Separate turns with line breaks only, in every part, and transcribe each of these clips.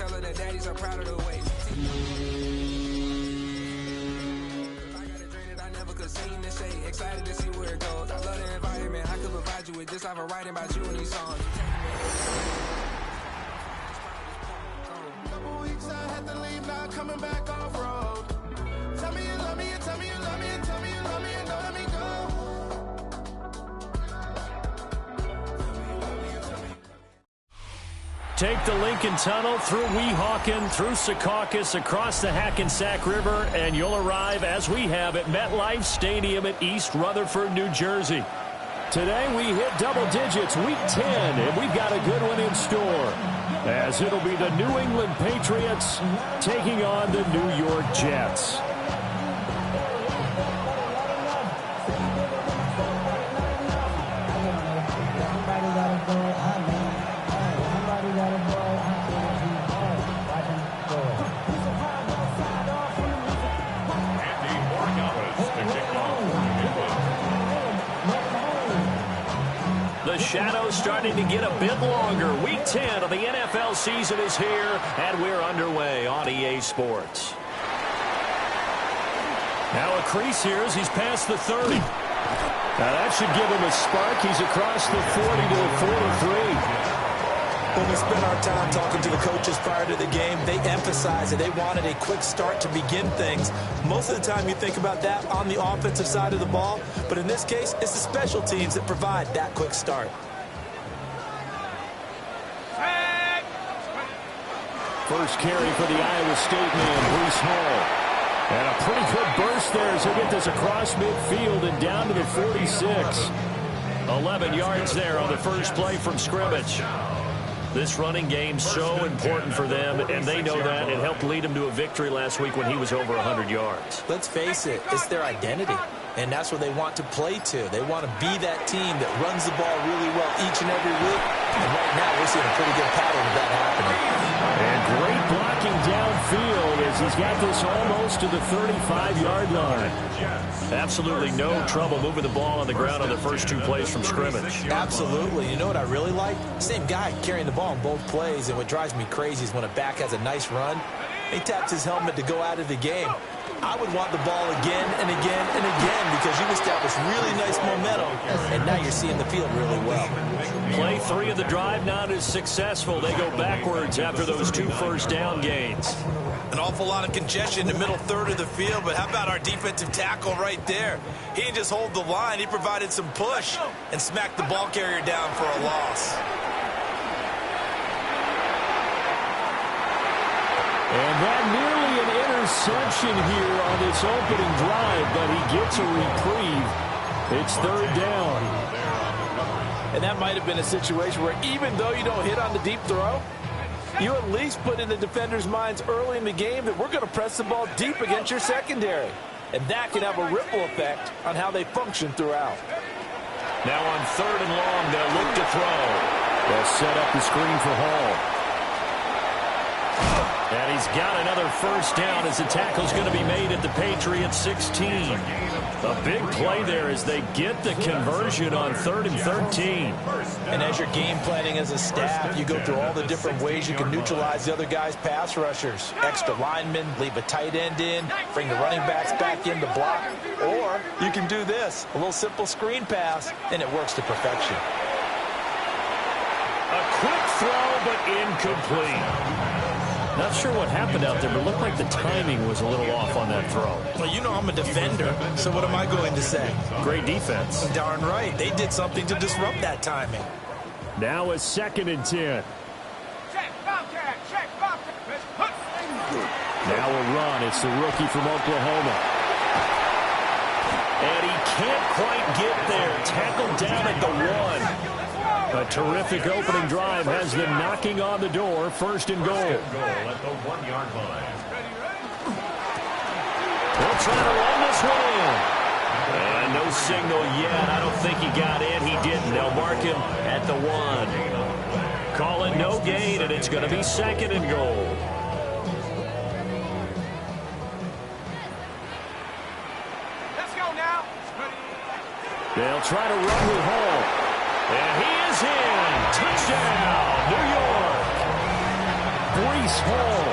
tell her that daddy's so proud of the way. I got a dream that I never could see in the shade. Excited to see where it goes. I love the environment. I could provide you with this life of writing about you and these songs.
Couple weeks I had to leave, now coming back off road. Tell me you love me, and tell me you love me, and tell me you love me, and don't let me go.
Take the Lincoln Tunnel through Weehawken, through Secaucus, across the Hackensack River, and you'll arrive, as we have, at MetLife Stadium at East Rutherford, New Jersey. Today we hit double digits, Week 10, and we've got a good one in store, as it'll be the New England Patriots taking on the New York Jets. The shadow's starting to get a bit longer. Week 10 of the NFL season is here, and we're underway on EA Sports. Now a crease here as he's past the 30. Now that should give him a spark. He's across the 40 to the 43.
When we spent our time talking to the coaches prior to the game, they emphasized that they wanted a quick start to begin things. Most of the time you think about that on the offensive side of the ball, but in this case, it's the special teams that provide that quick start.
First carry for the Iowa State man, Breece Hall. And a pretty good burst there as he'll get this across midfield and down to the 46. 11 yards there on the first play from scrimmage. This running game's so important for them, and they know that. It helped lead them to a victory last week when he was over 100 yards.
Let's face it, it's their identity, and that's what they want to play to. They want to be that team that runs the ball really well each and every week, and right now we're seeing a pretty good pattern of that happening.
And great blocking downfield as he's got this almost to the 35-yard line. Absolutely no trouble moving the ball on the ground on the first two plays from scrimmage.
Absolutely. You know what I really like? Same guy carrying the ball on both plays, and what drives me crazy is when a back has a nice run, he taps his helmet to go out of the game. I would want the ball again and again and again because you've established really nice momentum, and now you're seeing the field really well.
Play 3 of the drive not as successful. They go backwards after those 2 first down gains.
An awful lot of congestion in the middle third of the field, but how about our defensive tackle right there? He didn't just hold the line, he provided some push and smacked the ball carrier down for a loss.
And that nearly an interception here on this opening drive, but he gets a reprieve. It's third down.
And that might have been a situation where even though you don't hit on the deep throw, you at least put in the defenders' minds early in the game that we're going to press the ball deep against your secondary. And that can have a ripple effect on how they function throughout.
Now on third and long, they'll look to throw. They'll set up the screen for Hall. And he's got another first down as the tackle's going to be made at the Patriots 16. A big play there as they get the conversion on 3rd and 13.
And as you're game planning as a staff, you go through all the different ways you can neutralize the other guy's pass rushers. Extra linemen, leave a tight end in, bring the running backs back in to block. Or you can do this, a little simple screen pass, and it works to perfection.
A quick throw, but incomplete. Not sure what happened out there, but it looked like the timing was a little off on that throw.
Well, you know I'm a defender, so what am I going to say?
Great defense.
Darn right. They did something to disrupt that timing.
Now a 2nd and 10. Now a run. It's the rookie from Oklahoma. And he can't quite get there. Tackled down at the 1. A terrific opening drive has them knocking on the door. 1st and goal. At the 1-yard line. They'll try to run this one in. And no signal yet. I don't think he got in. He didn't. They'll mark him at the 1. Call it no gain, and it's going to be 2nd and goal.
Let's go now.
They'll try to run with Hall. And he is in. Touchdown, New York. Breece whole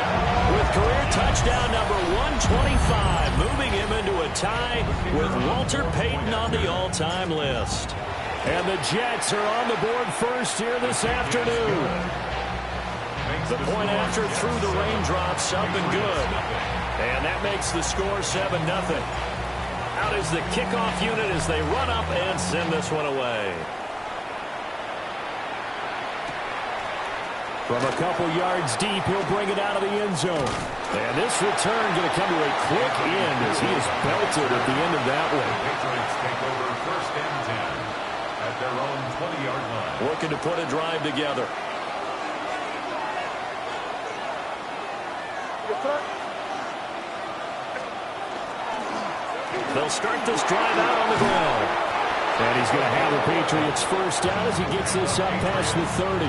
with career touchdown number 125, moving him into a tie with Walter Payton on the all-time list. And the Jets are on the board first here this afternoon. The point after through the raindrops, up and good. And that makes the score 7-0. Out is the kickoff unit as they run up and send this one away. From a couple yards deep, he'll bring it out of the end zone. And this return going to come to a quick end as he is belted at the end of that one.
Patriots take over first and 10 at their own 20-yard line.
Looking to put a drive together. They'll start this drive out on the ground. And he's going to have the Patriots first down as he gets this up past the 30.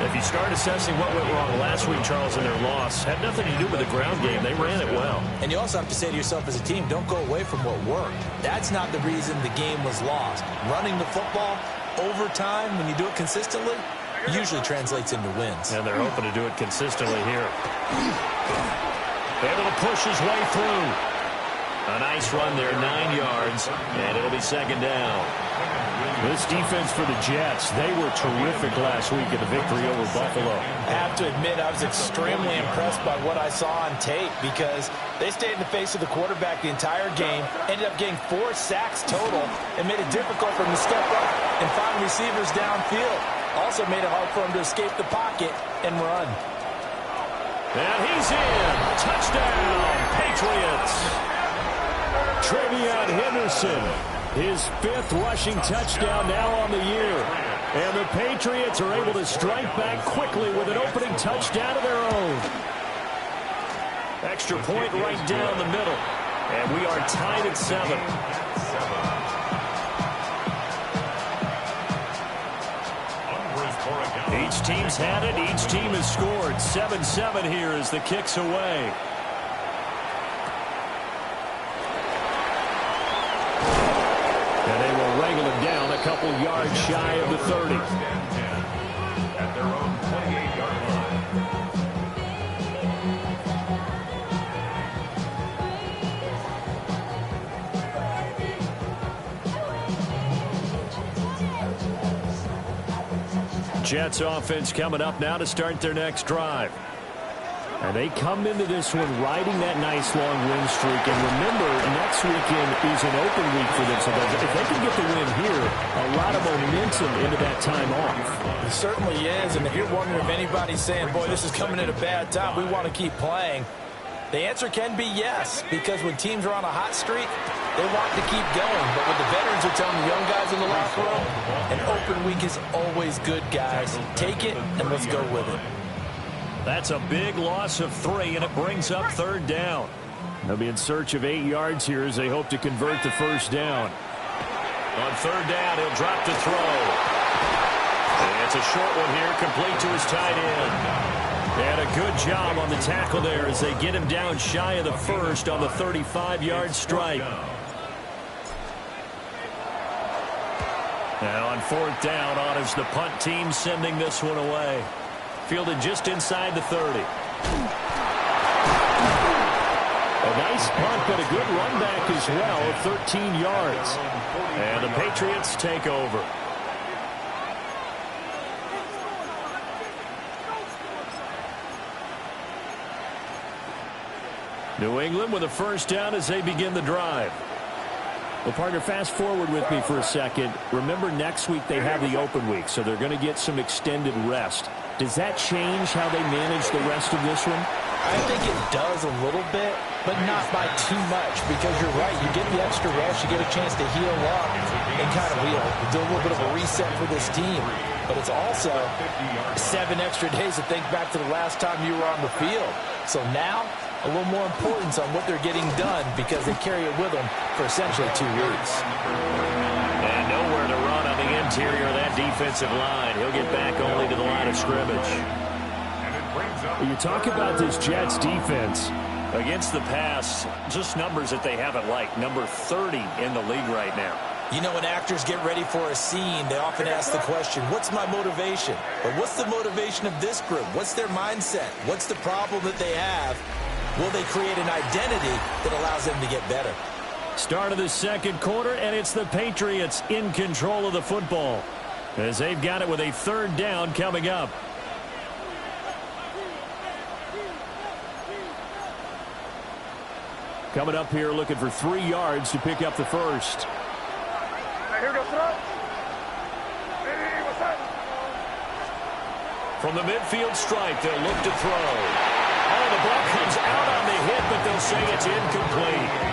If you start assessing what went wrong last week, Charles, in their loss, had nothing to do with the ground game. They ran it well.
And you also have to say to yourself as a team, don't go away from what worked. That's not the reason the game was lost. Running the football over time, when you do it consistently, usually translates into wins.
And they're hoping to do it consistently here. Able to push his way through. A nice run there, 9 yards, and it'll be second down. This defense for the Jets, they were terrific last week in the victory over Buffalo.
I have to admit, I was extremely impressed by what I saw on tape because they stayed in the face of the quarterback the entire game, ended up getting 4 sacks total, and made it difficult for him to step up and find receivers downfield. Also made it hard for him to escape the pocket and run.
And he's in. Touchdown, Patriots. TreVeyon Henderson, his 5th rushing touchdown now on the year. And the Patriots are able to strike back quickly with an opening touchdown of their own. Extra point right down the middle. And we are tied at 7. Each team's had it. Each team has scored. 7-7 here as the kick's away. And they will wrangle him down a couple yards shy of the 30.
At their own 28-yard
line. Jets offense coming up now to start their next drive. And they come into this one riding that nice long win streak. And remember, next weekend is an open week for them. So if they can get the win here, a lot of momentum into that time off.
It certainly is. And if you're wondering if anybody's saying, boy, this is coming at a bad time, we want to keep playing, the answer can be yes. Because when teams are on a hot streak, they want to keep going. But what the veterans are telling the young guys in the locker room, an open week is always good, guys. Take it, and let's go with it.
That's a big loss of 3, and it brings up 3rd down. They'll be in search of 8 yards here as they hope to convert the first down. On 3rd down, he'll drop to throw. And it's a short one here, complete to his tight end. And a good job on the tackle there as they get him down shy of the first on the 35-yard strike. Now on 4th down, honors the punt team, sending this one away. Fielded just inside the 30. A nice punt, but a good run back as well of 13 yards. And the Patriots take over. New England with a first down as they begin the drive. Well, partner, fast forward with me for a second. Remember, next week they have the open week, so they're going to get some extended rest. Does that change how they manage the rest of this one?
I think it does a little bit, but not by too much, because you're right. You get the extra rest. You get a chance to heal up and kind of do a little bit of a reset for this team. But it's also 7 extra days to think back to the last time you were on the field. So now, a little more importance on what they're getting done because they carry it with them for essentially 2 weeks.
And nowhere to run on the interior of that defensive line. He'll get back only to the line of scrimmage. You talk about this Jets defense against the pass, just numbers that they haven't liked. Number 30 in the league right now.
You know, when actors get ready for a scene, they often ask the question, what's my motivation? But what's the motivation of this group? What's their mindset? What's the problem that they have? Will they create an identity that allows them to get better?
Start of the second quarter, and it's the Patriots in control of the football as they've got it with a third down coming up. Coming up here looking for 3 yards to pick up the first.
Here we go, throw. Hey, what's up?
From the midfield stripe, they'll look to throw. Oh, the ball comes out on the hit, but they'll say it's incomplete.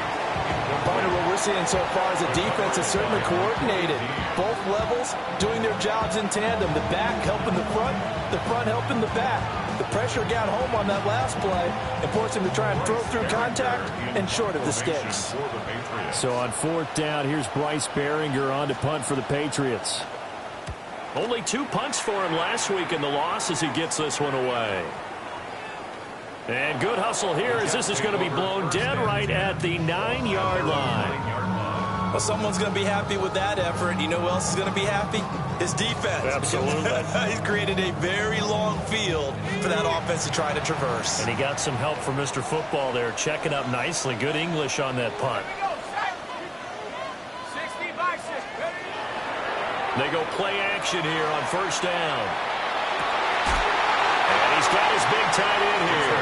What we're seeing so far is the defense is certainly coordinated. Both levels doing their jobs in tandem. The back helping the front helping the back. The pressure got home on that last play and forced him to try and throw through contact and short of the sticks.
So on fourth down, here's Bryce Baringer on to punt for the Patriots. Only 2 punts for him last week in the loss as he gets this one away. And good hustle here as this is going to be blown dead right at the 9-yard line.
Well, someone's going to be happy with that effort. You know who else is going to be happy? His defense.
Absolutely.
He's created a very long field for that offense to try to traverse.
And he got some help from Mr. Football there, checking up nicely. Good English on that punt. They go play action here on first down. And he's got his big tight end here.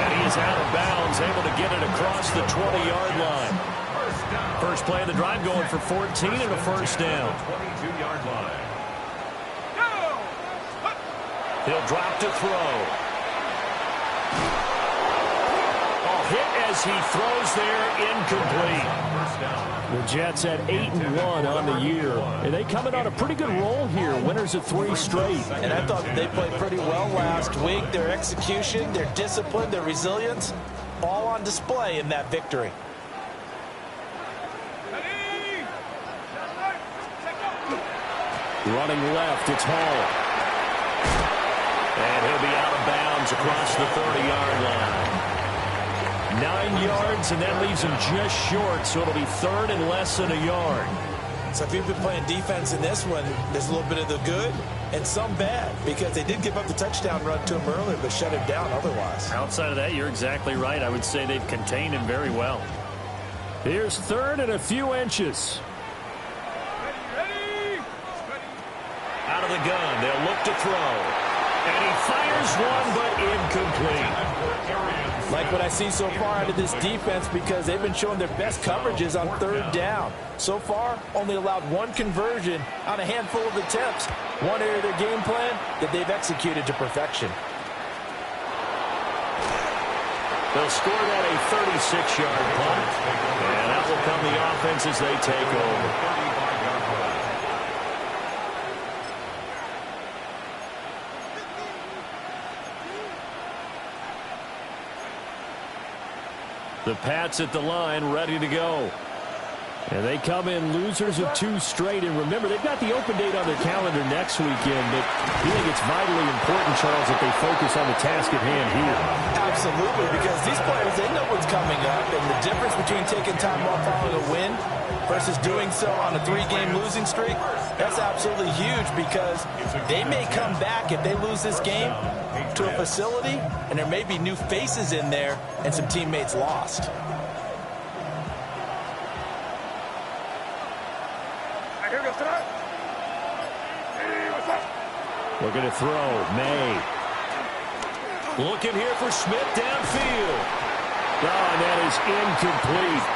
And he is out of bounds, able to get it across the 20-yard line. First play of the drive going for 14 and a first down.
22-yard line.
He'll drop to throw. Oh, hit as he throws there, incomplete. The Jets at 8-1 on the year. And they coming on a pretty good roll here. Winners of 3 straight.
And I thought they played pretty well last week. Their execution, their discipline, their resilience, all on display in that victory.
Running left, it's Hall. And he'll be out of bounds across the 30-yard line. 9 yards, and that leaves him just short, so it'll be third and less than a yard.
So if you've been playing defense in this one, there's a little bit of the good and some bad, because they did give up the touchdown run to him earlier, but shut him down otherwise.
Outside of that, you're exactly right. I would say they've contained him very well. Here's third and a few inches. Out of the gun, they'll look to throw. And he fires one, but incomplete.
Like what I see so far out of this defense, because they've been showing their best coverages on third down. So far, only allowed 1 conversion on a handful of attempts. One area of their game plan that they've executed to perfection.
They'll score that a 36-yard punt. And that will come the offense as they take over. The Pats at the line, ready to go. And they come in losers of 2 straight. And remember, they've got the open date on their calendar next weekend. But you think it's vitally important, Charles, that they focus on the task at hand here.
Absolutely, because these players, they know what's coming up. And the difference between taking time off following a win versus doing so on a 3-game losing streak, that's absolutely huge, because they may come back if they lose this game to a facility, and there may be new faces in there and some teammates lost.
Here we go, throw. Hey, what's up?
Looking to throw. May. Looking here for Smith downfield. Oh, and that is incomplete.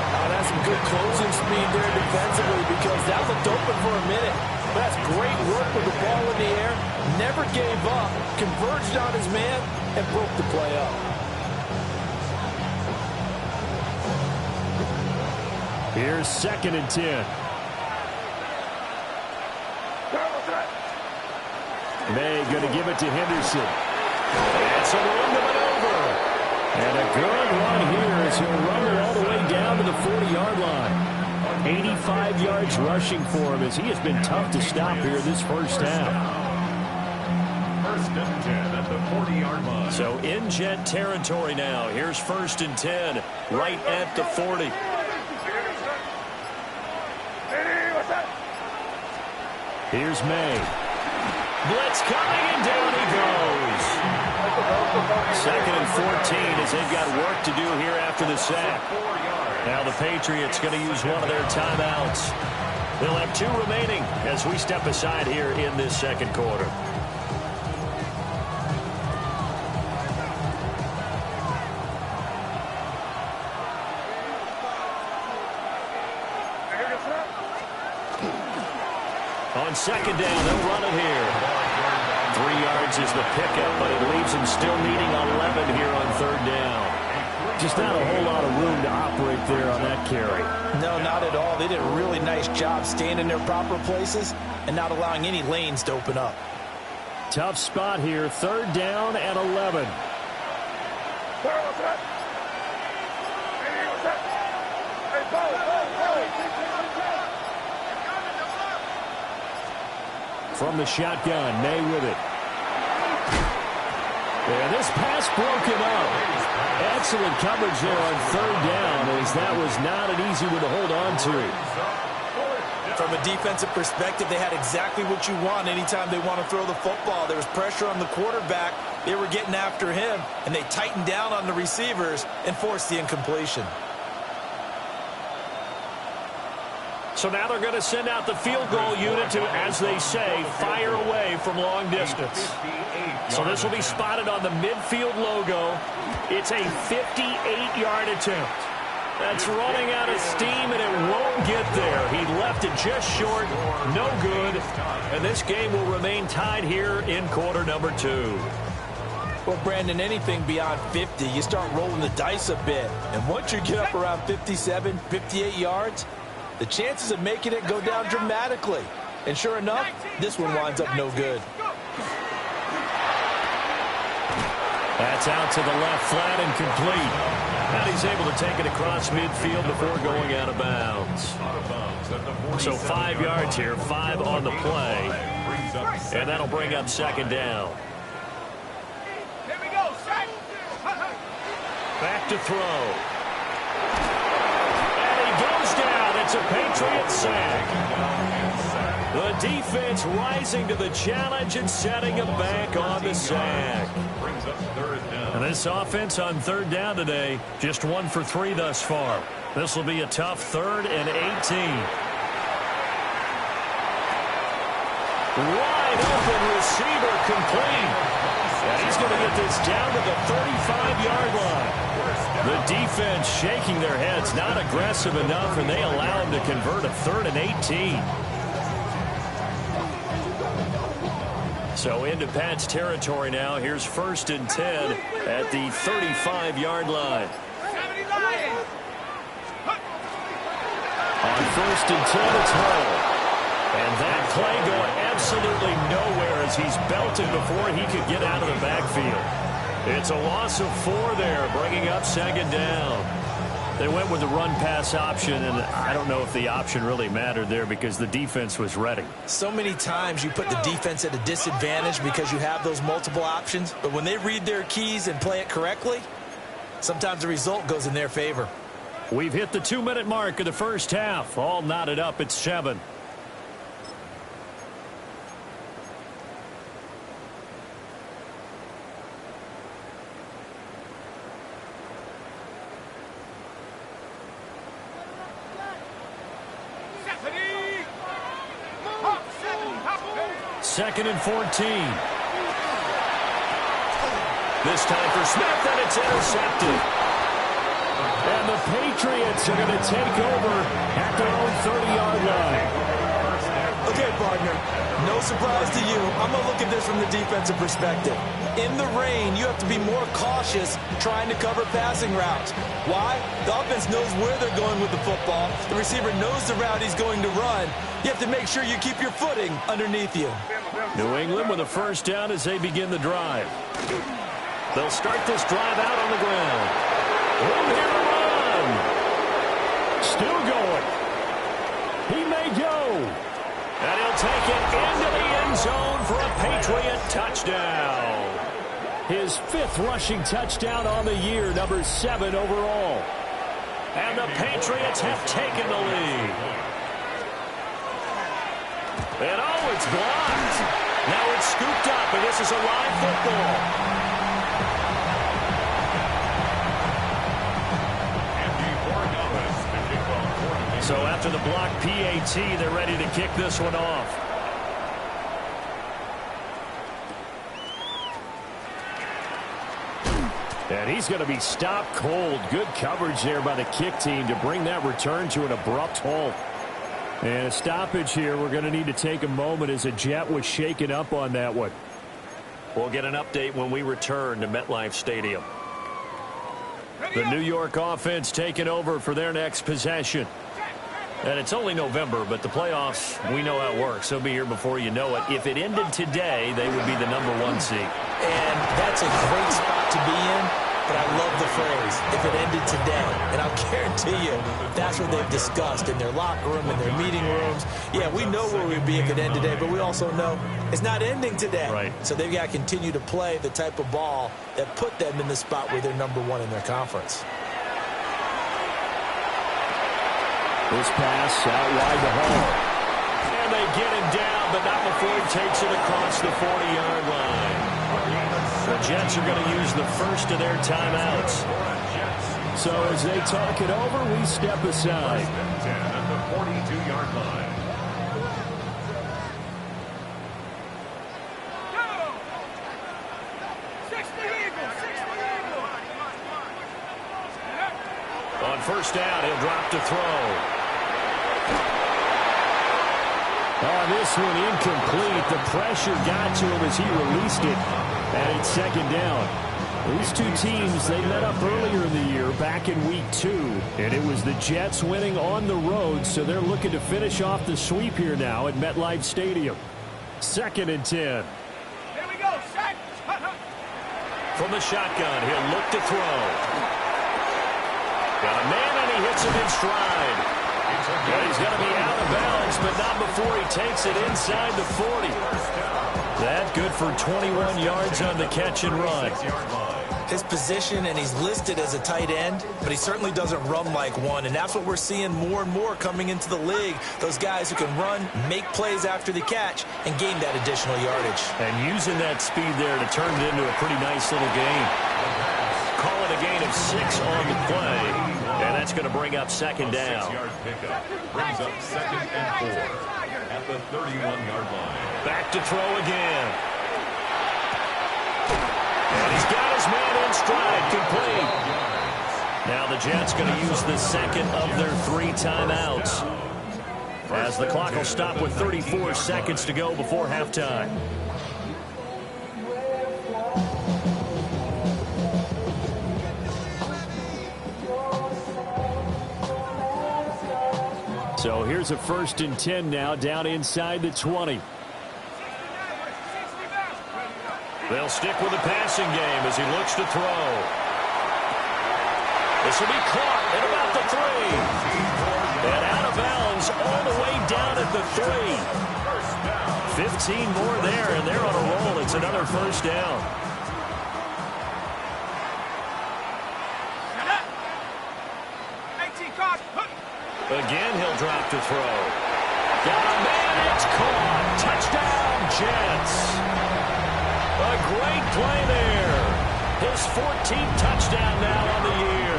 Oh, that's some good closing speed there defensively, because that looked open for a minute. But that's great work with the ball in the air. Never gave up, converged on his man, and broke the play up.
Here's 2nd and 10. May going to give it to Henderson. And some room to maneuver. And a good run here as he'll run it all the way down to the 40-yard line. 85 yards rushing for him as he has been tough to stop here this first half.
First and 10 at the 40-yard line.
So in Jet territory now. Here's 1st and 10 right at the 40. Here's May. Blitz coming, and down he goes. 2nd and 14 as they've got work to do here after the sack. Now the Patriots going to use one of their timeouts. They'll have 2 remaining as we step aside here in this second quarter. On 2nd down, they'll run it here. 3 yards is the pickup, but it leaves them still needing 11 here on 3rd down. Just not a whole lot of room to operate there on that carry.
No, not at all. They did a really nice job staying in their proper places and not allowing any lanes to open up.
Tough spot here, 3rd down and 11. From the shotgun, May with it. And this pass broken up. Excellent coverage there on 3rd down, as that was not an easy one to hold on to.
From a defensive perspective, they had exactly what you want anytime they want to throw the football. There was pressure on the quarterback. They were getting after him, and they tightened down on the receivers and forced the incompletion.
So now they're going to send out the field goal unit to, as they say, fire away from long distance. So this will be spotted on the midfield logo. It's a 58-yard attempt. That's running out of steam, and it won't get there. He left it just short, no good. And this game will remain tied here in quarter number 2.
Well, Brandon, anything beyond 50, you start rolling the dice a bit. And once you get up around 57, 58 yards, the chances of making it go down dramatically. And sure enough, this one winds up no good.
That's out to the left, flat and complete. And he's able to take it across midfield before going out of bounds. So 5 yards here, 5 on the play. And that'll bring up 2nd down. Back to throw. And he goes down. It's a Patriot sack. The defense rising to the challenge and setting a bank on the sack. And this offense on 3rd down today, just 1 for 3 thus far. This will be a tough 3rd and 18. Wide open receiver complete. And he's going to get this down to the 35-yard line. The defense shaking their heads, not aggressive enough, and they allow him to convert a 3rd and 18. So into Pat's territory now. Here's 1st and 10 at the 35-yard line. On 1st and 10, it's Hull. And that play going absolutely nowhere as he's belted before he could get out of the backfield. It's a loss of 4 there, bringing up 2nd down. They went with the run-pass option, and I don't know if the option really mattered there because the defense was ready.
So many times you put the defense at a disadvantage because you have those multiple options, but when they read their keys and play it correctly, sometimes the result goes in their favor.
We've hit the 2-minute mark of the first half. All knotted up at 7. Second and 14. This time for Smith, and it's intercepted. And the Patriots are going to take over at their own 30-yard line.
Okay, partner, no surprise to you. I'm going to look at this from the defensive perspective. In the rain, you have to be more cautious trying to cover passing routes. Why? The offense knows where they're going with the football. The receiver knows the route he's going to run. You have to make sure you keep your footing underneath you.
New England with a 1st down as they begin the drive. They'll start this drive out on the ground. Room here to run. Still going. He may go. And he'll take it into the end zone for a Patriot touchdown. His 5th rushing touchdown on the year, number 7 overall. And the Patriots have taken the lead. And oh, it's blocked. Now it's scooped up, and this is a live football. So after the block PAT, they're ready to kick this one off. And he's going to be stopped cold. Good coverage there by the kick team to bring that return to an abrupt halt. And a stoppage here. We're going to need to take a moment as a Jet was shaken up on that one. We'll get an update when we return to MetLife Stadium. The New York offense taking over for their next possession. And it's only November, but the playoffs, we know how it works. They'll be here before you know it. If it ended today, they would be the #1 seed.
And that's a great spot to be in, but I love the phrase, if it ended today. And I'll guarantee you, that's what they've discussed in their locker room, in their meeting rooms. Yeah, we know where we'd be if it ended today, but we also know it's not ending today.
Right.
So they've got to continue to play the type of ball that put them in the spot where they're #1 in their conference.
This pass out wide to Hall. And they get him down, but not before he takes it across the 40-yard line. The Jets are going to use the first of their timeouts. So as they talk it over, we step aside.
10 at the 42-yard line.
On first down, he'll drop to throw. Oh, this one incomplete. The pressure got to him as he released it. And it's second down. These two teams, they met up earlier in the year, back in week 2. And it was the Jets winning on the road, so they're looking to finish off the sweep here now at MetLife Stadium. 2nd and 10.
Here we go, set.
From the shotgun, he'll look to throw. Got a man, and he hits him in stride. And he's going to be out of bounds, but not before he takes it inside the 40. That good for 21 yards on the catch and run.
His position, and he's listed as a tight end, but he certainly doesn't run like one, and that's what we're seeing more and more coming into the league. Those guys who can run, make plays after the catch, and gain that additional yardage.
And using that speed there to turn it into a pretty nice little gain. Call it a gain of 6 on the play, and that's going to bring up second down.
6-yard pickup brings up 2nd and 4 at the 31-yard line.
Back to throw again. And he's got his man in stride, complete. Now the Jets going to use the second of their 3 timeouts, as the clock will stop with 34 seconds to go before halftime. So here's a 1st and 10 now, down inside the 20. They'll stick with the passing game as he looks to throw. This will be caught at about the 3. And out of bounds all the way down at the 3. 15 more there, and they're on a roll. It's another first down. Again, he'll drop to throw. Got a man, it's caught. Touchdown, Jets. A great play there. His 14th touchdown now on the year.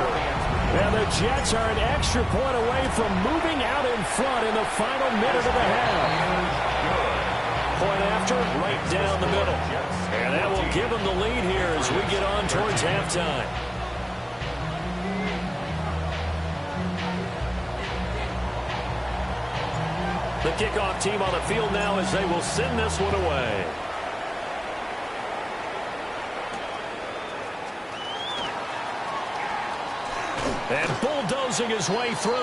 And the Jets are an extra point away from moving out in front in the final minute of the half. Point after, right down the middle. And that will give them the lead here as we get on towards halftime. The kickoff team on the field now as they will send this one away. And bulldozing his way through.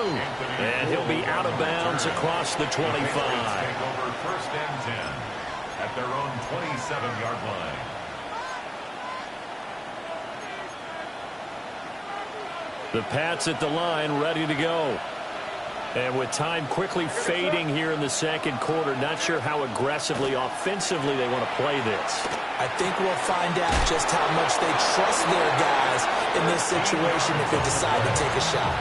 And he'll be out of bounds across the 25.
Take over 1st and 10 at their own 27-yard line.
The Pats at the line, ready to go. And with time quickly fading here in the second quarter, not sure how aggressively, offensively they want to play this.
I think we'll find out just how much they trust their guys in this situation if they decide to take a shot.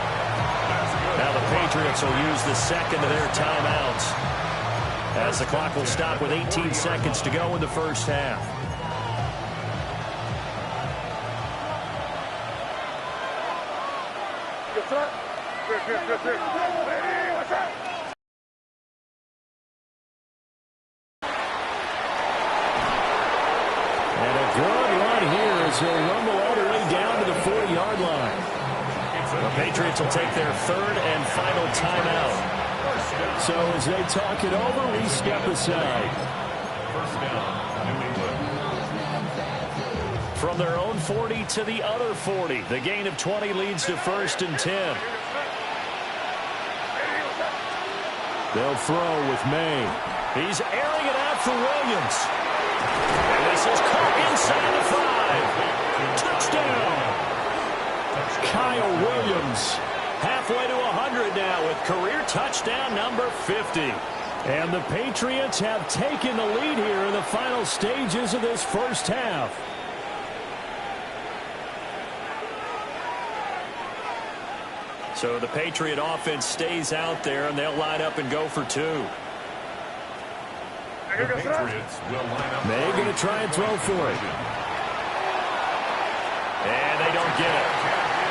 Now the Patriots will use the second of their timeouts. as the clock will stop with 18 seconds to go in the first half. And a good run here as he'll rumble all the way down to the 40-yard line. The Patriots will take their third and final timeout. So as they talk it over, we step aside.
First down, New England.
From their own 40 to the other 40. The gain of 20 leads to 1st and 10. They'll throw with May. He's airing it out for Williams. And this is caught inside the 5. Touchdown. Kyle Williams. Halfway to 100 now with career touchdown number 50. And the Patriots have taken the lead here in the final stages of this first half. So the Patriot offense stays out there, and they'll line up and go for 2.
The Patriots will line up.
They're going to try and throw for it. And they don't get it.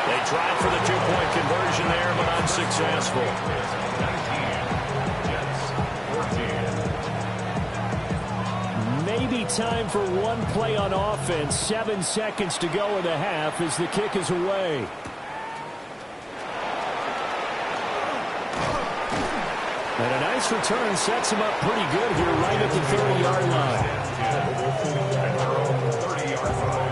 They tried for the 2-point conversion there, but unsuccessful.
19, Jets, 14.
Maybe time for one play on offense. 7 seconds to go in the half as the kick is away. And a nice return sets him up pretty good here right at the 30-yard line.
At their own 30-yard line.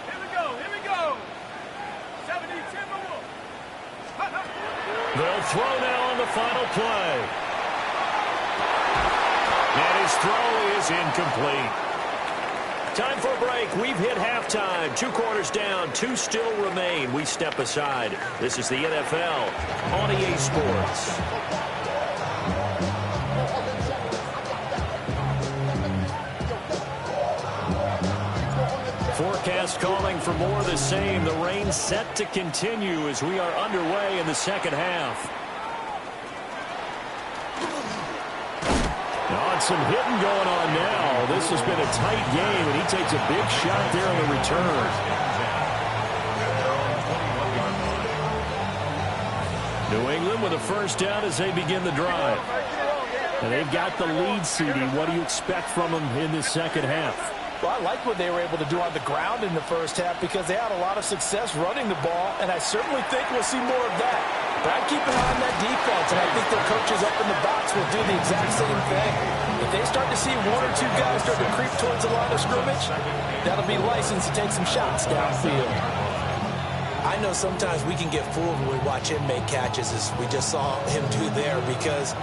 Here we go. 70 Timberwolves.
They'll throw now on the final play. And his throw is incomplete. Time for a break. We've hit halftime. 2 quarters down. 2 still remain. We step aside. This is the NFL on EA Sports. Forecast calling for more of the same. The rain set to continue as we are underway in the second half. Some hitting going on now. This has been a tight game, and he takes a big shot there in the return. New England with a first down as they begin the drive. And they've got the lead, CD. What do you expect from them in this second half?
Well, I like what they were able to do on the ground in the first half because they had a lot of success running the ball, and I certainly think we'll see more of that. But I'd keep an eye on that defense, and I think their coaches up in the box will do the exact same thing. If they start to see 1 or 2 guys start to creep towards the line of scrimmage, that'll be licensed to take some shots downfield.
I know sometimes we can get fooled when we watch him make catches, as we just saw him do there, because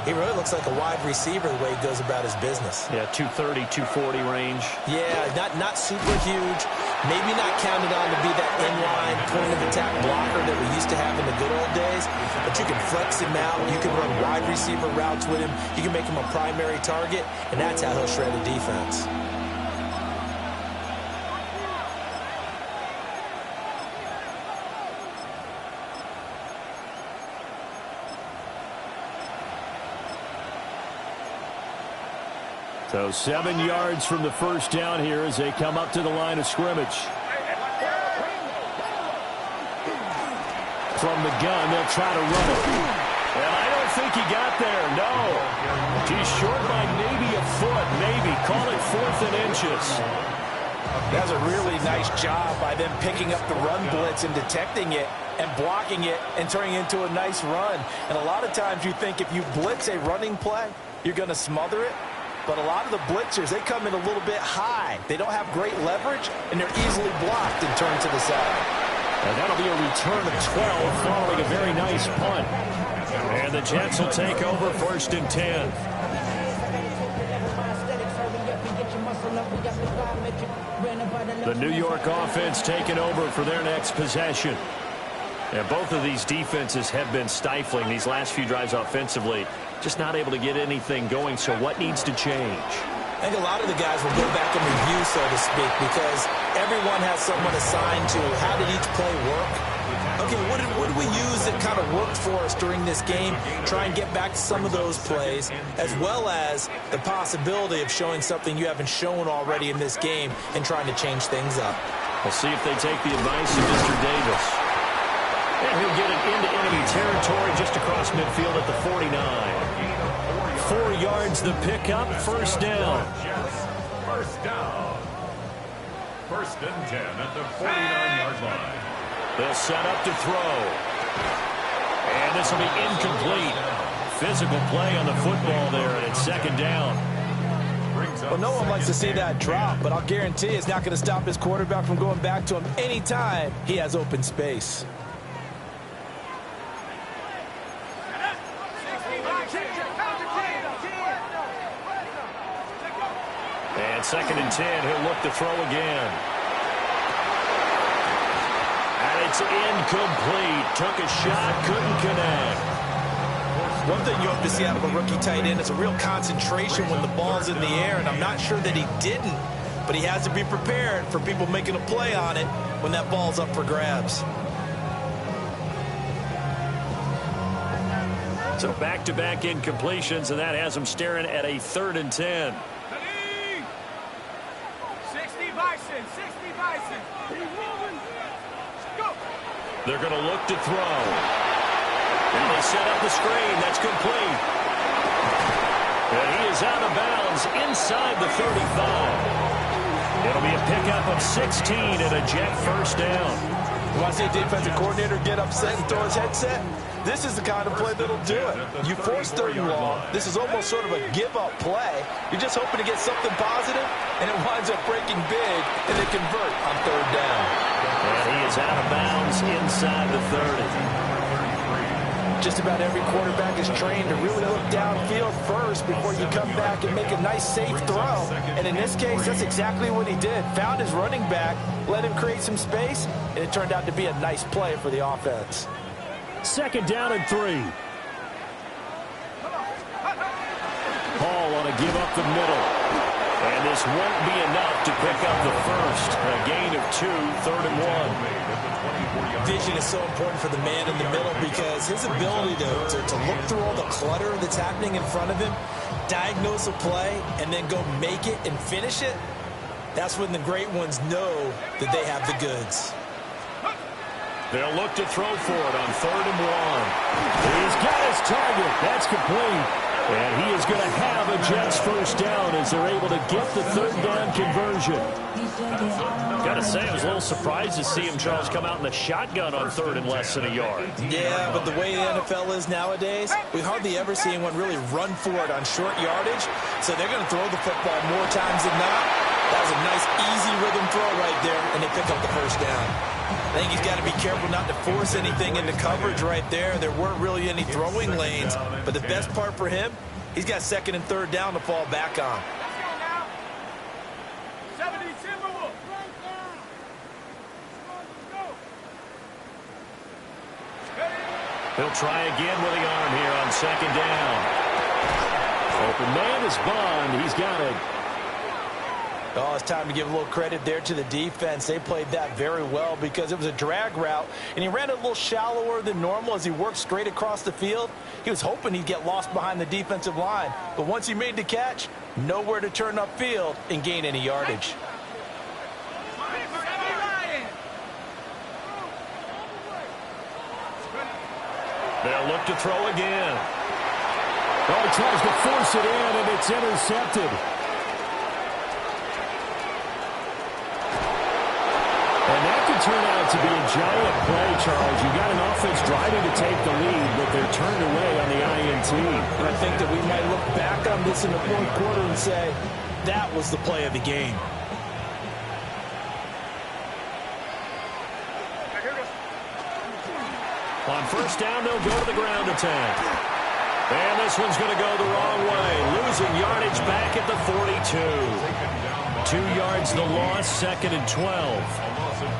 he really looks like a wide receiver the way he goes about his business.
Yeah, 230, 240 range.
Yeah, not super huge. Maybe not counted on to be that inline point-of-attack blocker that we used to have in the good old days. But you can flex him out. You can run wide receiver routes with him. You can make him a primary target, and that's how he'll shred a defense.
So 7 yards from the first down here as they come up to the line of scrimmage. From the gun, they'll try to run it. And I don't think he got there, no. He's short by maybe a foot, maybe. Call it 4th and inches.
That's a really nice job by them picking up the run blitz and detecting it and blocking it and turning it into a nice run. And a lot of times you think if you blitz a running play, you're going to smother it. But a lot of the blitzers, they come in a little bit high. They don't have great leverage, and they're easily blocked and turned to the side.
And that'll be a return of 12 following a very nice punt. And the Jets will take over 1st and 10. The New York offense taking over for their next possession. And both of these defenses have been stifling these last few drives offensively. Just not able to get anything going, so what needs to change?
I think a lot of the guys will go back and review, so to speak, because everyone has someone assigned to how did each play work. Okay, what did we use that kind of worked for us during this game? Try and get back to some of those plays, as well as the possibility of showing something you haven't shown already in this game and trying to change things up.
We'll see if they take the advice of Mr. Davis. And he'll get it into enemy territory just across midfield at the 49. 4 yards the pickup, first down.
First down. 1st and 10 at the 49-yard line.
They'll set up to throw. And this will be incomplete. Physical play on the football there, and it's 2nd down.
Well, no one likes to see that drop, but I'll guarantee it's not going to stop his quarterback from going back to him anytime he has open space.
And 2nd and 10, he'll look to throw again. And it's incomplete. Took a shot, couldn't connect.
One thing you hope to see out of a rookie tight end is a real concentration when the ball's in the air, and I'm not sure that he didn't, but he has to be prepared for people making a play on it when that ball's up for grabs.
So back-to-back incompletions, and that has him staring at a 3rd and 10.
60 Bison, 60 Bison. Go.
They're going to look to throw. And they set up the screen. That's complete. And he is out of bounds inside the 35. It'll be a pickup of 16 and a jet first down.
You want to see a defensive coordinator get upset and throw his headset? This is the kind of play that'll do it. You force 3rd and long. This is almost sort of a give-up play. You're just hoping to get something positive, and it winds up breaking big, and they convert on 3rd down.
And he is out of bounds inside the 30.
Just about every quarterback is trained to really look downfield first before you come back and make a nice, safe throw. And in this case, that's exactly what he did. Found his running back, let him create some space, and it turned out to be a nice play for the offense.
2nd down and 3. Hall on a give up the middle. And this won't be enough to pick up the first. A gain of 2, 3rd and 1.
Vision is so important for the man in the middle because his ability to look through all the clutter that's happening in front of him, diagnose a play, and then go make it and finish it, that's when the great ones know that they have the goods.
They'll look to throw for it on 3rd and 1. He's got his target. That's complete. And he is going to have a Jets first down as they're able to get the 3rd down conversion. Got to say, I was a little surprised to see him, Charles, come out in the shotgun on 3rd and less than a yard.
Yeah, but the way the NFL is nowadays, we hardly ever see anyone really run for it on short yardage. So they're going to throw the football more times than not. That was a nice, easy rhythm throw right there, and they pick up the first down. I think he's got to be careful not to force anything into coverage right there. There weren't really any throwing lanes, but the best part for him, he's got 2nd and 3rd down to fall back on.
He'll try again with the arm here on 2nd down. Open man is Bond. He's got it.
Oh, it's time to give a little credit there to the defense. They played that very well because it was a drag route, and he ran it a little shallower than normal as he worked straight across the field. He was hoping he'd get lost behind the defensive line, but once he made the catch, nowhere to turn upfield and gain any yardage.
They'll look to throw again. Oh, he tries to force it in, and it's intercepted. And that could turn out to be a giant play, Charles. You got an offense driving to take the lead, but they're turned away on the INT.
And I think that we might look back on this in the 4th quarter and say, that was the play of the game.
On 1st down, they'll go to the ground attack. And this one's going to go the wrong way. Losing yardage back at the 42. 2 yards the loss, 2nd and 12.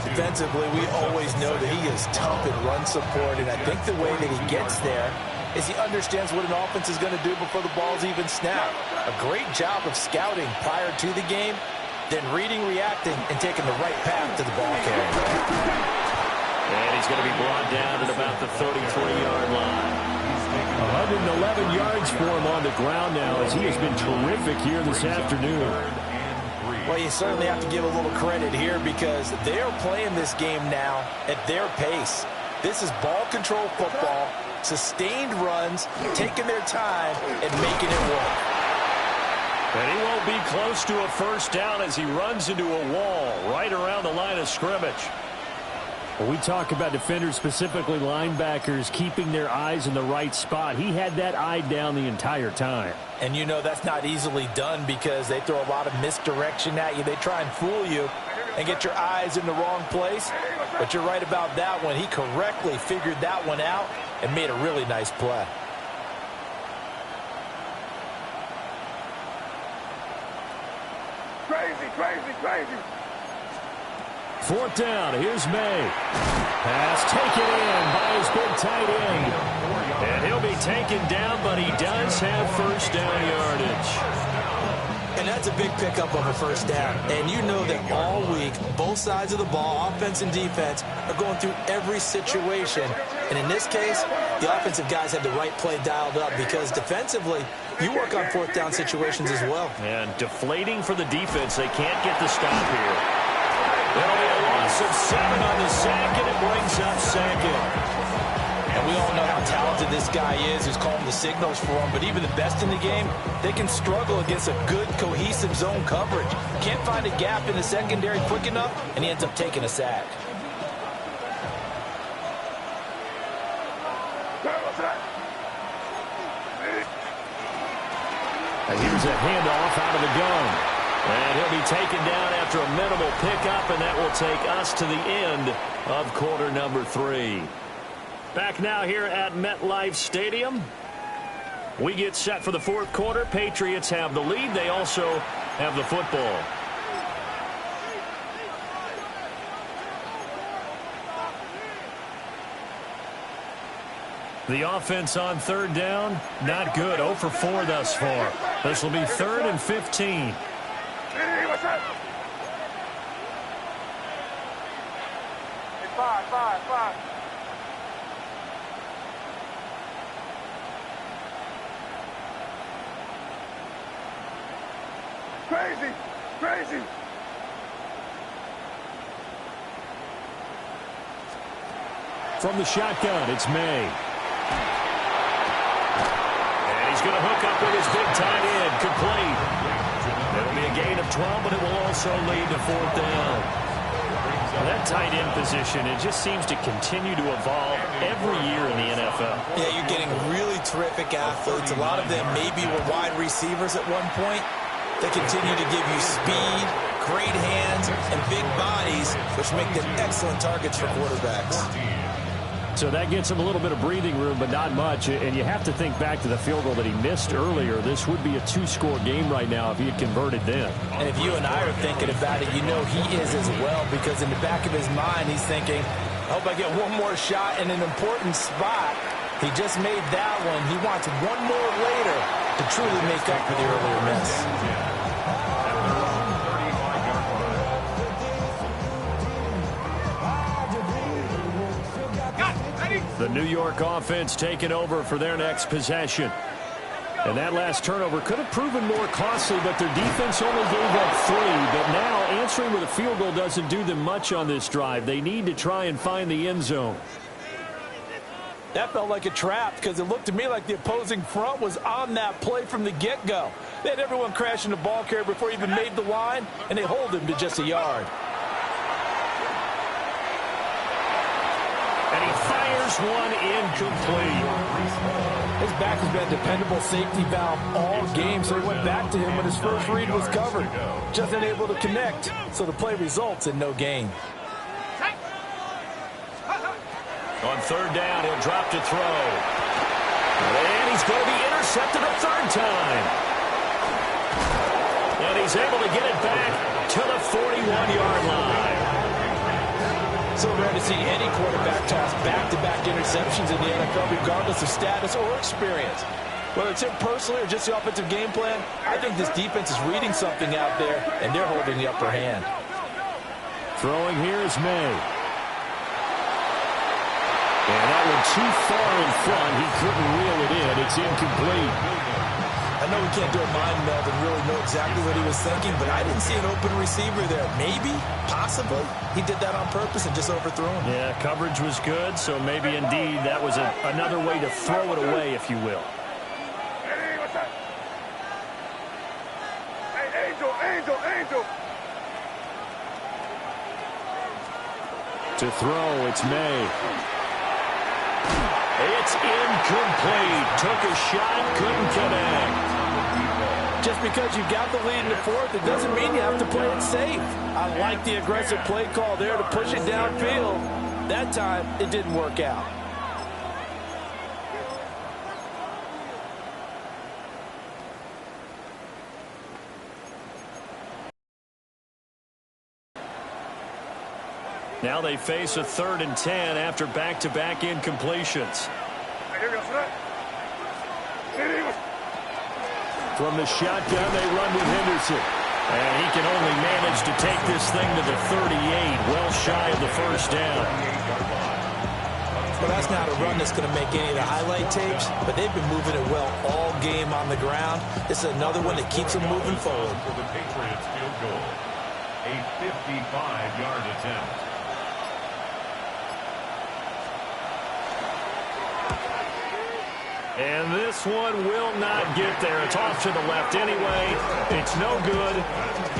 Defensively, we always know that he is tough in run support, and I think the way that he gets there is he understands what an offense is going to do before the ball's even snapped. A great job of scouting prior to the game, then reading, reacting, and taking the right path to the ball carrier.
And he's going to be brought down at about the 33-yard line. 111 yards for him on the ground now as he has been terrific here this afternoon.
Well, you certainly have to give a little credit here because they're playing this game now at their pace. This is ball control football, sustained runs, taking their time, and making it work.
And he won't be close to a first down as he runs into a wall right around the line of scrimmage. When we talk about defenders, specifically linebackers, keeping their eyes in the right spot, he had that eye down the entire time.
And you know that's not easily done because they throw a lot of misdirection at you. They try and fool you and get your eyes in the wrong place. But you're right about that one. He correctly figured that one out and made a really nice play.
Crazy.
Fourth down, here's May. Pass taken in by his big tight end. And he'll be taken down, but he does have first down yardage.
And that's a big pickup of a first down. And you know that all week, both sides of the ball, offense and defense, are going through every situation. And in this case, the offensive guys had the right play dialed up because defensively, you work on fourth down situations as well.
And deflating for the defense. They can't get the stop here. There'll be a loss of 7 on the sack, and it brings up second.
And we all know how talented this guy is who's calling the signals for him. But even the best in the game, they can struggle against a good, cohesive zone coverage. Can't find a gap in the secondary quick enough, and he ends up taking a sack.
And here's a handoff out of the gun. And he'll be taken down after a minimal pickup, and that will take us to the end of quarter number 3. Back now here at MetLife Stadium. We get set for the fourth quarter. Patriots have the lead. They also have the football. The offense on third down, not good. 0 for 4 thus far. This will be 3rd and 15.
Hey, what's up? Hey, 5. Crazy.
From the shotgun, it's May. And he's going to hook up with his big tight end, complete. It'll be a gain of 12, but it will also lead to fourth down. Well, that tight end position, it just seems to continue to evolve every year in the NFL.
Yeah, you're getting really terrific athletes. A lot of them maybe were wide receivers at one point. They continue to give you speed, great hands, and big bodies, which make them excellent targets for quarterbacks.
So that gets him a little bit of breathing room, but not much. And you have to think back to the field goal that he missed earlier. This would be a 2-score game right now if he had converted then.
And if you and I are thinking about it, you know he is as well, because in the back of his mind, he's thinking, I hope I get one more shot in an important spot. He just made that one. He wants one more later to truly make up for the earlier miss.
The New York offense taking over for their next possession. And that last turnover could have proven more costly, but their defense only gave up 3. But now answering with a field goal doesn't do them much on this drive. They need to try and find the end zone.
That felt like a trap because it looked to me like the opposing front was on that play from the get-go. They had everyone crashing the ball carrier before he even made the line, and they hold him to just a yard.
And he fires one incomplete.
His back has been a dependable safety valve all game, so he went back to him when his first read was covered. Just unable to connect, so the play results in no gain.
On third down, he'll drop to throw. And he's going to be intercepted a third time. And he's able to get it back to the 41-yard line.
So rare to see any quarterback toss back-to-back interceptions in the NFL, regardless of status or experience. Whether it's him personally or just the offensive game plan, I think this defense is reading something out there, and they're holding the upper hand.
Throwing here is May. And that one too far in front. He couldn't reel it in. It's incomplete.
I know we can't do a mind meld and really know exactly what he was thinking, but I didn't see an open receiver there. Maybe, possibly, he did that on purpose and just overthrew him.
Yeah, coverage was good, so maybe indeed that was another way to throw it away, if you will.
Hey, what's up? Hey, Angel.
To throw, it's May. It's incomplete. Took a shot, couldn't connect.
Just because you got the lead in the fourth, it doesn't mean you have to play it safe. I like the aggressive play call there to push it downfield. That time, it didn't work out.
Now they face a 3rd and 10 after back-to-back incompletions. From the shotgun, they run with Henderson. And he can only manage to take this thing to the 38, well shy of the first down.
Well, that's not a run that's going to make any of the highlight tapes, but they've been moving it well all game on the ground. This is another one that keeps them moving forward.
For the Patriots field goal, a 55-yard attempt.
And this one will not get there. It's off to the left anyway. It's no good.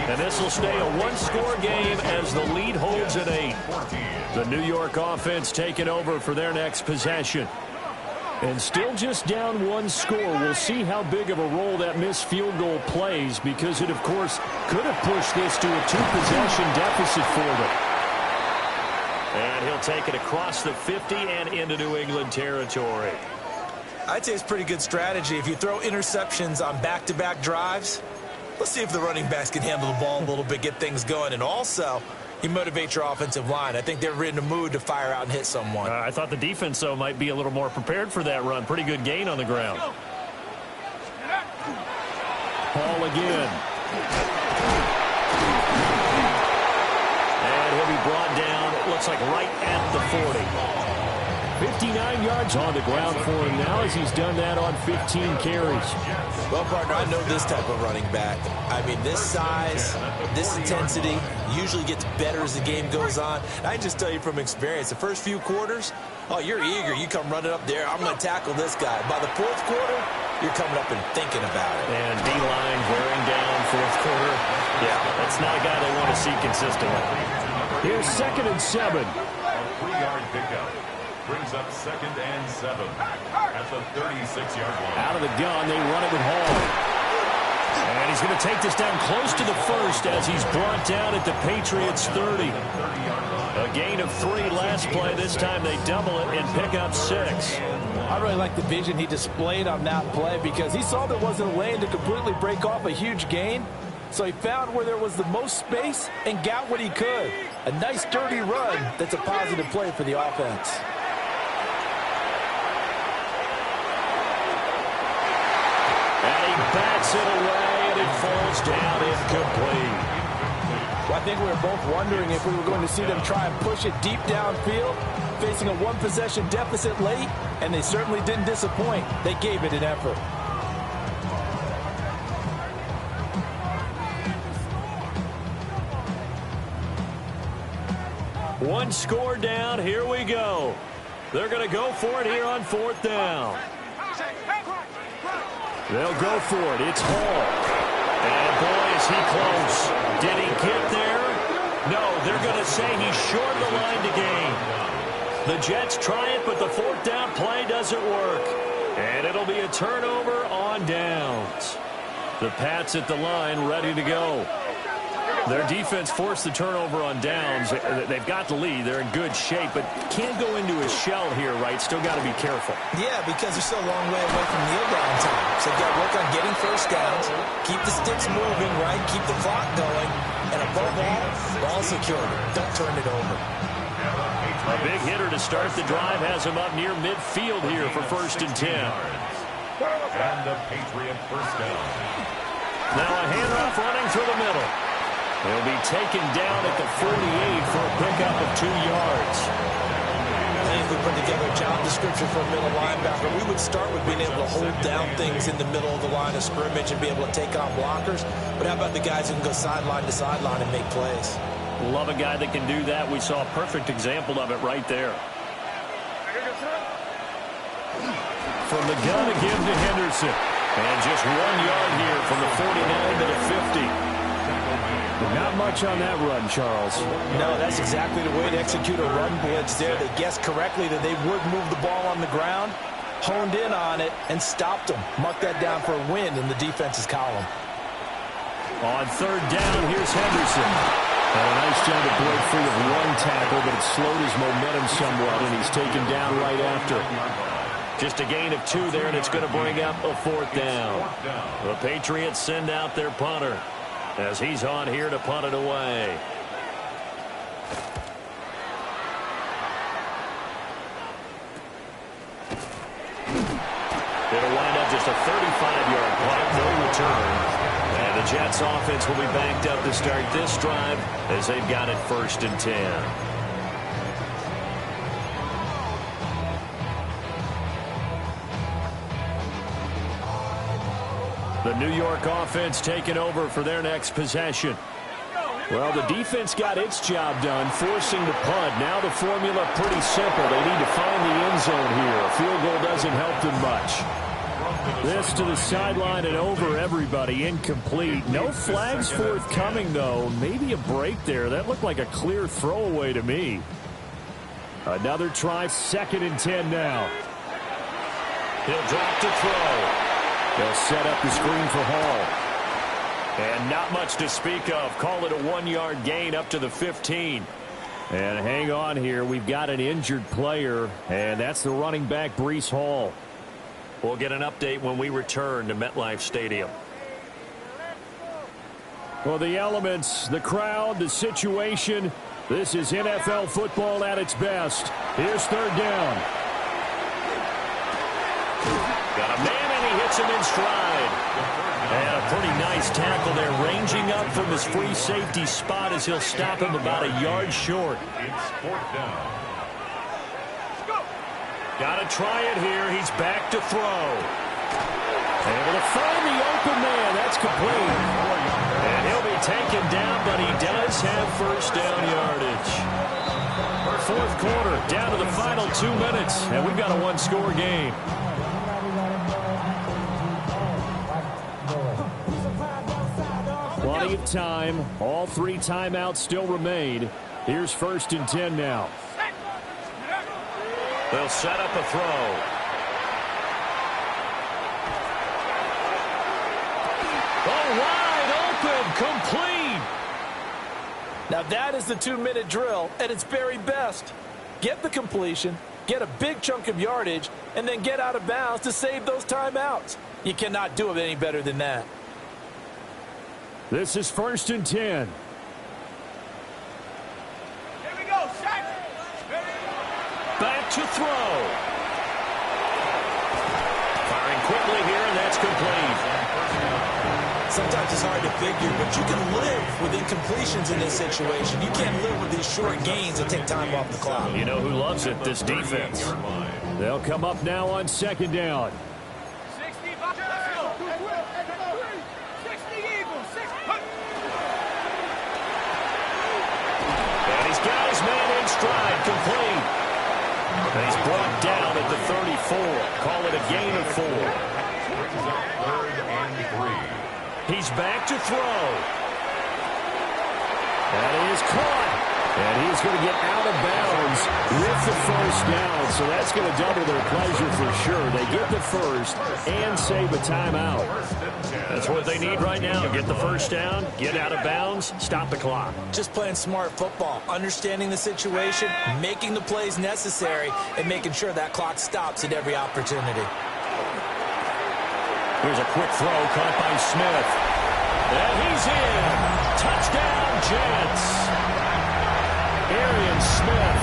And this will stay a one-score game as the lead holds at 8. The New York offense taking over for their next possession. And still just down 1 score. We'll see how big of a role that missed field goal plays, because it, of course, could have pushed this to a 2-possession deficit for them. And he'll take it across the 50 and into New England territory.
I'd say it's pretty good strategy. If you throw interceptions on back-to-back drives, let's see if the running backs can handle the ball a little bit, get things going. And also, you motivate your offensive line. I think they're in the mood to fire out and hit someone.
I thought the defense, though, might be a little more prepared for that run. Pretty good gain on the ground. Paul again. And he'll be brought down, it looks like right at the 40. 59 yards on the ground for him now as he's done that on 15 carries.
Well, partner, I know this type of running back. I mean, this size, this intensity usually gets better as the game goes on. And I just tell you from experience, the first few quarters, oh, you're eager. You come running up there. I'm going to tackle this guy. By the 4th quarter, you're coming up and thinking about it.
And D-line wearing down 4th quarter. Yeah, that's not a guy they want to see consistently. Here's 2nd and 7.
3-yard pickup. Brings up 2nd and 7 at the 36-yard line.
Out of the gun, they run it with Hall. And he's going to take this down close to the 1st as he's brought down at the Patriots' 30. A gain of 3 last play. This time they double it and pick up 6.
I really like the vision he displayed on that play because he saw there wasn't a lane to completely break off a huge gain. So he found where there was the most space and got what he could. A nice, dirty run that's a positive play for the offense.
Bats it away, and it falls down incomplete.
Well, I think we were both wondering if we were going to see them try and push it deep downfield, facing a 1-possession deficit late, and they certainly didn't disappoint. They gave it an effort.
One score down, here we go. They're going to go for it here on 4th down. They'll go for it. It's Hall. And boy, is he close. Did he get there? No, they're going to say he's short of the line to gain. The Jets try it, but the 4th down play doesn't work. And it'll be a turnover on downs. The Pats at the line ready to go. Their defense forced the turnover on downs. They've got the lead. They're in good shape, but can't go into a shell here, right? Still got to be careful.
Yeah, because they're still a long way away from kneel down time. So they've got to work on getting first downs, keep the sticks moving, right? Keep the clock going. And above all, ball security. Don't turn it over.
A big hitter to start the drive has him up near midfield here for 1st and 10.
And the Patriot first down.
Now a handoff running through the middle. He'll be taken down at the 48 for a pickup of 2 yards.
I think if we put together a job description for a middle linebacker, we would start with being able to hold down things in the middle of the line of scrimmage and be able to take on blockers. But how about the guys who can go sideline to sideline and make plays?
Love a guy that can do that. We saw a perfect example of it right there. From the gun again to Henderson. And just 1 yard here from the 49 to the 50. Not much on that run, Charles.
No, that's exactly the way to execute a run blitz there. They guessed correctly that they would move the ball on the ground, honed in on it, and stopped them. Mark that down for a win in the defense's column.
On 3rd down, here's Henderson. And a nice job to break free of 1 tackle, but it slowed his momentum somewhat, and he's taken down right after. Just a gain of 2 there, and it's going to bring up a 4th down. The Patriots send out their punter as he's on here to punt it away. It'll wind up just a 35-yard punt, no return. And the Jets offense will be backed up to start this drive as they've got it 1st and 10. The New York offense taking over for their next possession. Well, the defense got its job done, forcing the punt. Now the formula pretty simple. They need to find the end zone here. A field goal doesn't help them much. This to the sideline and over everybody. Incomplete. No flags forthcoming, though. Maybe a break there. That looked like a clear throwaway to me. Another try, 2nd and 10 now. He'll drop to throw. They'll set up the screen for Hall. And not much to speak of. Call it a 1-yard gain up to the 15. And hang on here. We've got an injured player, and that's the running back, Breece Hall. We'll get an update when we return to MetLife Stadium. Well, the elements, the crowd, the situation, this is NFL football at its best. Here's 3rd down. Got a man, and he hits him in stride. And a pretty nice tackle there, ranging up from his free safety spot as he'll stop him about a yard short.
It's 4th down.
Got to try it here. He's back to throw. Able to find the open man. That's complete. And he'll be taken down, but he does have 1st down yardage. 4th quarter, down to the final 2 minutes, and we've got a 1-score game. Plenty of time. All 3 timeouts still remain. Here's 1st and 10 now. They'll set up a throw. Oh, wide open, complete.
Now that is the 2-minute drill at its very best. Get the completion, get a big chunk of yardage, and then get out of bounds to save those timeouts. You cannot do it any better than that.
This is 1st and 10. Back to throw. Firing quickly here, and that's complete.
Sometimes it's hard to figure, but you can live with incompletions in this situation. You can't live with these short gains that take time off the clock.
You know who loves it? This defense. They'll come up now on 2nd down. And he's got his man in stride, complete. And he's brought down at the 34. Call it a gain of 4.
Brings up 3rd and 3.
He's back to throw. And he is caught. And he's going to get out of bounds with the 1st down. So that's going to double their pleasure for sure. They get the 1st and save a timeout. That's what they need right now. Get the 1st down, get out of bounds, stop the clock.
Just playing smart football, understanding the situation, making the plays necessary, and making sure that clock stops at every opportunity.
Here's a quick throw caught by Smith. And he's in. Touchdown, Jets. Arian Smith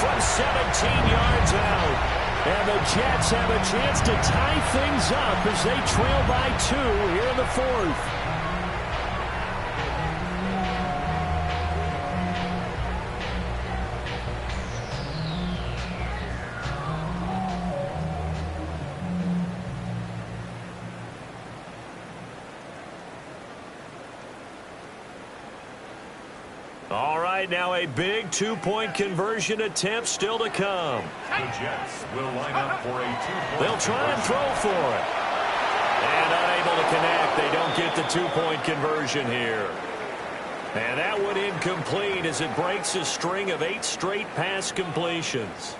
from 17 yards out. And the Jets have a chance to tie things up as they trail by 2 here in the 4th. All right, now a big 2-point conversion attempt still to come.
The Jets will line up for a 2-point
They'll try and throw for it. And unable to connect. They don't get the 2-point conversion here. And that one incomplete as it breaks a string of 8 straight pass completions.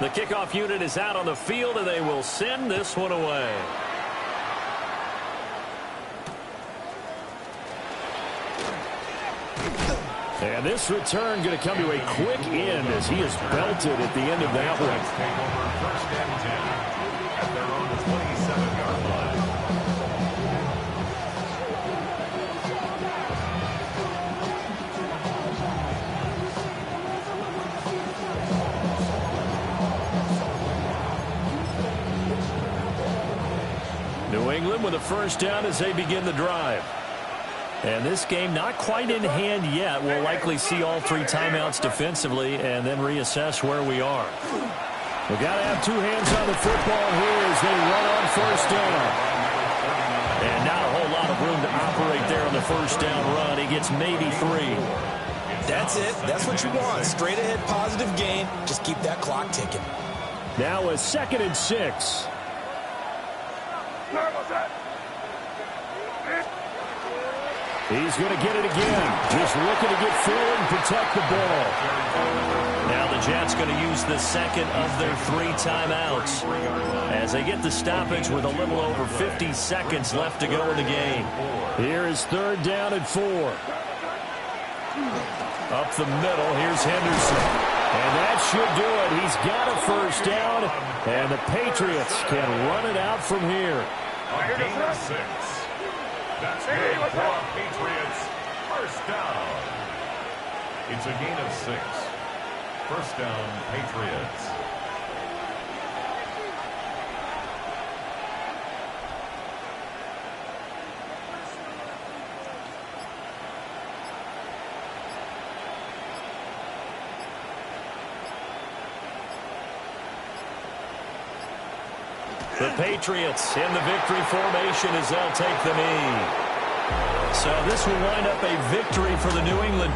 The kickoff unit is out on the field, and they will send this one away. And this return going to come to a quick end as he is belted at the end of that one.
take over 1st and 10 at their own 27-yard line.
New England with a 1st down as they begin the drive. And this game not quite in hand yet. We'll likely see all 3 timeouts defensively and then reassess where we are. We've got to have 2 hands on the football here as they run on 1st down. And not a whole lot of room to operate there on the 1st down run. He gets maybe 3.
That's it. That's what you want. Straight ahead positive gain. Just keep that clock ticking.
Now a 2nd and 6. He's going to get it again. Just looking to get forward and protect the ball. Now the Jets going to use the 2nd of their 3 timeouts as they get the stoppage with a little over 50 seconds left to go in the game. Here is 3rd down and 4. Up the middle, here's Henderson. And that should do it. He's got a 1st down, and the Patriots can run it out from here.
A gain of 6. That's good for our Patriots. 1st down. It's a gain of 6. 1st down, Patriots.
The Patriots in the victory formation as they'll take the knee. So this will wind up a victory for the New England